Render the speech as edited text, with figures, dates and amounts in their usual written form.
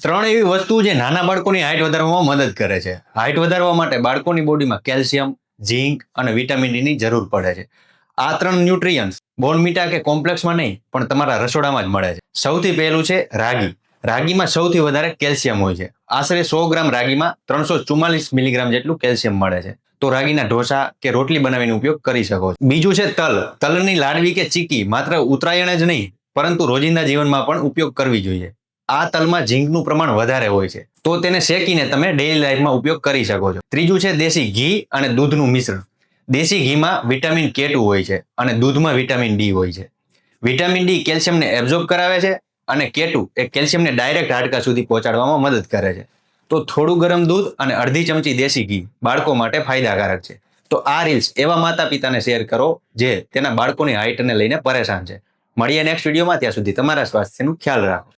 ત્રણ એવી વસ્તુ જે નાના બાળકોની હાઇટ વધારવામાં મદદ કરે છે. હાઇટ વધારવા માટે બાળકોની બોડીમાં કેલ્શિયમ, ઝીંક અને વિટામિન ડી ની જરૂર પડે છે. આ ત્રણ ન્યુટ્રિયન્ટ્સ બોર્નવિટા કે કોમ્પ્લેક્સમાં નહીં પણ તમારા રસોડામાં જ મળે છે. સૌથી પહેલું છે રાગી. રાગીમાં સૌથી વધારે કેલ્શિયમ હોય છે. આશરે 100 ગ્રામ રાગીમાં 344 મિલીગ્રામ જેટલું કેલ્શિયમ મળે છે. તો રાગીના ઢોસા કે રોટલી બનાવીને ઉપયોગ કરી શકો છો. બીજું છે તલ. તલની લાડવી કે ચીકી માત્ર ઉત્તરાયણ જ નહીં પરંતુ રોજિંદા જીવનમાં પણ ઉપયોગ કરવી જોઈએ. આ તલમાં ઝીંકનું પ્રમાણ વધારે હોય છે, તો તેને શેકીને તમે ડેઇલી લાઈફમાં ઉપયોગ કરી શકો છો. ત્રીજું છે દેશી ઘી અને દૂધનું મિશ્રણ. દેશી ઘીમાં વિટામિન K2 હોય છે અને દૂધમાં વિટામિન ડી હોય છે. વિટામિન ડી કેલ્શિયમને એબ્ઝોર્બ કરાવે છે અને K2 એ કેલ્શિયમને ડાયરેક્ટ હાડકા સુધી પહોંચાડવામાં મદદ કરે છે. તો થોડું ગરમ દૂધ અને અડધી ચમચી દેશી ઘી બાળકો માટે ફાયદાકારક છે. તો આ રીલ્સ એવા માતા પિતાને શેર કરો જે તેના બાળકોની હાઇટને લઈને પરેશાન છે. મળીએ નેક્સ્ટ વિડીયોમાં. ત્યાં સુધી તમારા સ્વાસ્થ્યનું ખ્યાલ રાખો.